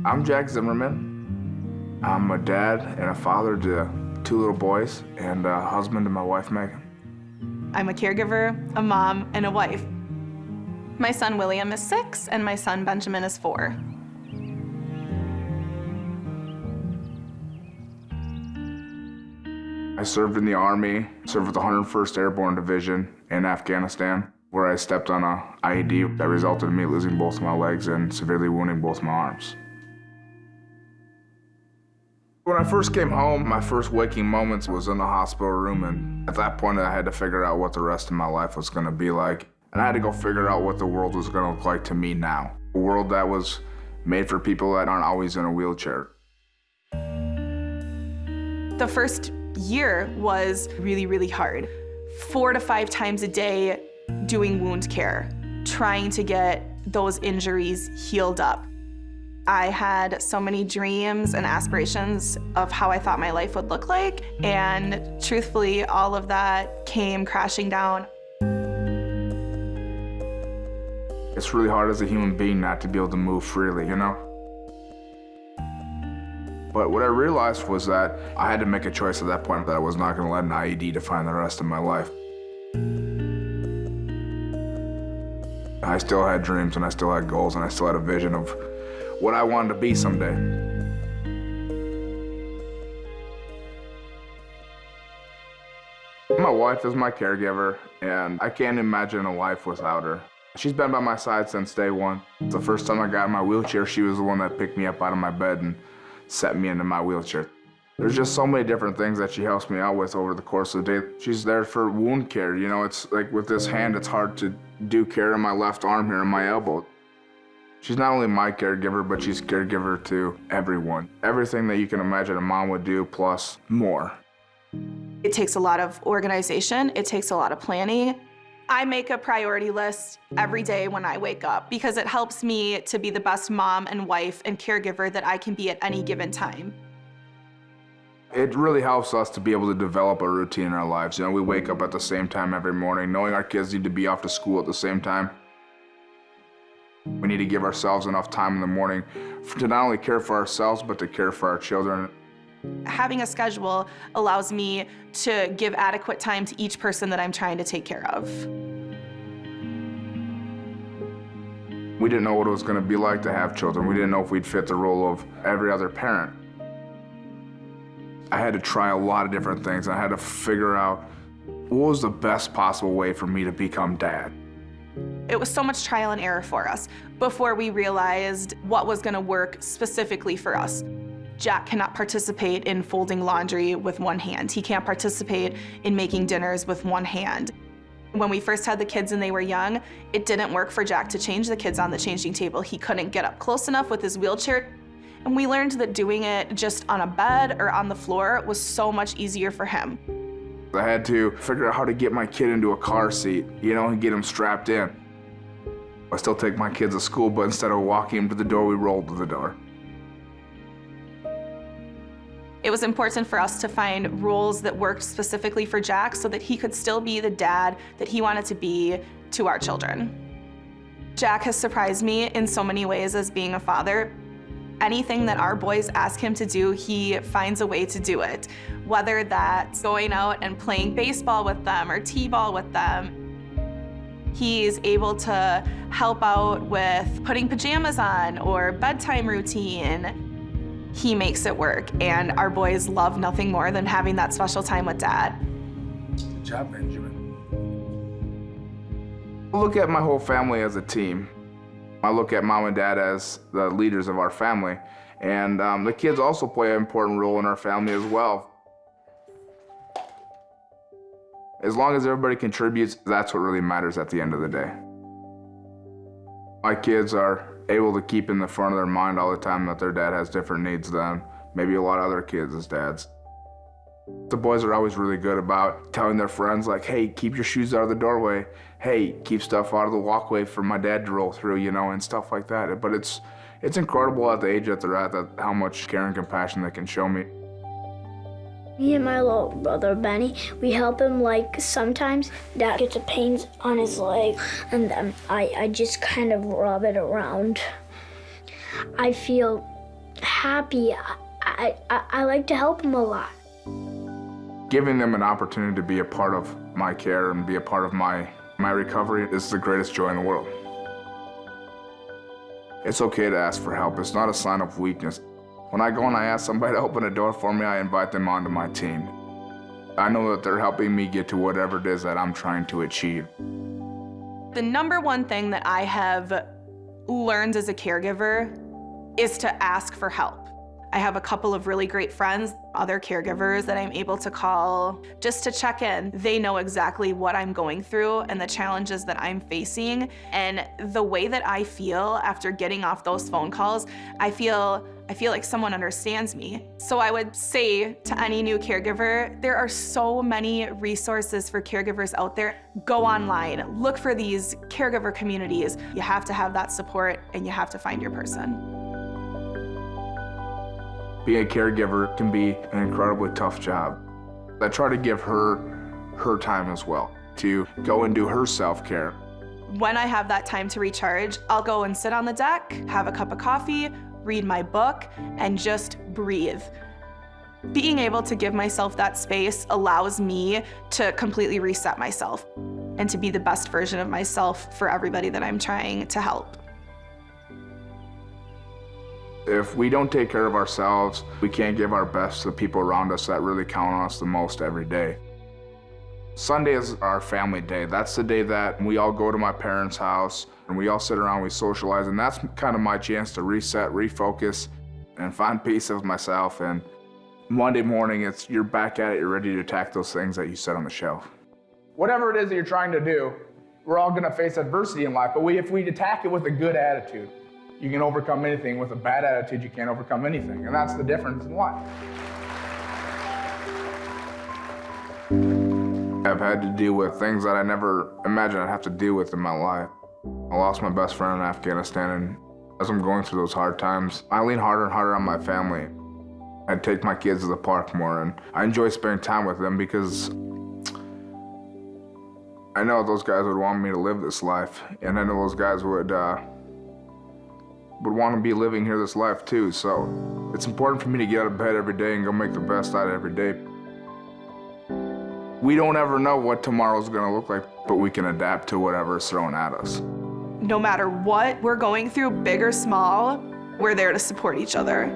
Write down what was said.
I'm Jack Zimmerman. I'm a dad and a father to 2 little boys and a husband to my wife, Megan. I'm a caregiver, a mom, and a wife. My son William is 6, and my son Benjamin is 4. I served in the Army, served with the 101st Airborne Division in Afghanistan, where I stepped on a IED that resulted in me losing both of my legs and severely wounding both my arms. When I first came home, my first waking moments was in the hospital room, and at that point I had to figure out what the rest of my life was gonna be like. And I had to go figure out what the world was gonna look like to me now. A world that was made for people that aren't always in a wheelchair. The first year was really, really hard. 4 to 5 times a day doing wound care, trying to get those injuries healed up. I had so many dreams and aspirations of how I thought my life would look like, and truthfully, all of that came crashing down. It's really hard as a human being not to be able to move freely, you know? But what I realized was that I had to make a choice at that point that I was not gonna let an IED define the rest of my life. I still had dreams and I still had goals and I still had a vision of what I wanted to be someday. My wife is my caregiver, and I can't imagine a life without her. She's been by my side since day one. The first time I got in my wheelchair, she was the one that picked me up out of my bed and set me into my wheelchair. There's just so many different things that she helps me out with over the course of the day. She's there for wound care, you know, it's like with this hand, it's hard to do care in my left arm here and my elbow. She's not only my caregiver, but she's caregiver to everyone. Everything that you can imagine a mom would do, plus more. It takes a lot of organization, it takes a lot of planning. I make a priority list every day when I wake up because it helps me to be the best mom and wife and caregiver that I can be at any given time. It really helps us to be able to develop a routine in our lives. You know, we wake up at the same time every morning, knowing our kids need to be off to school at the same time. We need to give ourselves enough time in the morning to not only care for ourselves, but to care for our children. Having a schedule allows me to give adequate time to each person that I'm trying to take care of. We didn't know what it was going to be like to have children. We didn't know if we'd fit the role of every other parent. I had to try a lot of different things. I had to figure out what was the best possible way for me to become dad. It was so much trial and error for us before we realized what was going to work specifically for us. Jack cannot participate in folding laundry with one hand. He can't participate in making dinners with one hand. When we first had the kids and they were young, it didn't work for Jack to change the kids on the changing table. He couldn't get up close enough with his wheelchair. And we learned that doing it just on a bed or on the floor was so much easier for him. I had to figure out how to get my kid into a car seat, you know, and get him strapped in. I still take my kids to school, but instead of walking them to the door, we rolled to the door. It was important for us to find roles that worked specifically for Jack so that he could still be the dad that he wanted to be to our children. Jack has surprised me in so many ways as being a father. Anything that our boys ask him to do, he finds a way to do it. Whether that's going out and playing baseball with them or t-ball with them, he's able to help out with putting pajamas on or bedtime routine. He makes it work, and our boys love nothing more than having that special time with Dad. Good job, Benjamin. I look at my whole family as a team. I look at Mom and Dad as the leaders of our family, and the kids also play an important role in our family as well. As long as everybody contributes, that's what really matters at the end of the day. My kids are able to keep in the front of their mind all the time that their dad has different needs than maybe a lot of other kids as dads. The boys are always really good about telling their friends, like, hey, keep your shoes out of the doorway. Hey, keep stuff out of the walkway for my dad to roll through, you know, and stuff like that. But it's incredible at the age that they're at, that how much care and compassion they can show me. Me and my little brother, Benny, we help him, like, sometimes Dad gets a pain on his leg, and then I just kind of rub it around. I feel happy. I like to help them a lot. Giving them an opportunity to be a part of my care and be a part of my recovery is the greatest joy in the world. It's okay to ask for help. It's not a sign of weakness. When I go and I ask somebody to open a door for me, I invite them onto my team. I know that they're helping me get to whatever it is that I'm trying to achieve. The number one thing that I have learned as a caregiver is to ask for help. I have a couple of really great friends, other caregivers that I'm able to call just to check in. They know exactly what I'm going through and the challenges that I'm facing. And the way that I feel after getting off those phone calls, I feel like someone understands me. So I would say to any new caregiver, there are so many resources for caregivers out there. Go online, look for these caregiver communities. You have to have that support and you have to find your person. Being a caregiver can be an incredibly tough job. I try to give her time as well, to go and do her self-care. When I have that time to recharge, I'll go and sit on the deck, have a cup of coffee, read my book, and just breathe. Being able to give myself that space allows me to completely reset myself and to be the best version of myself for everybody that I'm trying to help. If we don't take care of ourselves, we can't give our best to the people around us that really count on us the most every day. Sunday is our family day. That's the day that we all go to my parents' house and we all sit around, we socialize, and that's kind of my chance to reset, refocus, and find peace with myself. And Monday morning, you're back at it, you're ready to attack those things that you set on the shelf. Whatever it is that you're trying to do, we're all gonna face adversity in life, but if we attack it with a good attitude, you can overcome anything. With a bad attitude, you can't overcome anything. And that's the difference in life. I've had to deal with things that I never imagined I'd have to deal with in my life. I lost my best friend in Afghanistan, and as I'm going through those hard times, I lean harder and harder on my family. I take my kids to the park more, and I enjoy spending time with them because I know those guys would want me to live this life, and I know those guys would want to be living here this life too. So it's important for me to get out of bed every day and go make the best out of every day. We don't ever know what tomorrow's gonna look like, but we can adapt to whatever's thrown at us. No matter what we're going through, big or small, we're there to support each other.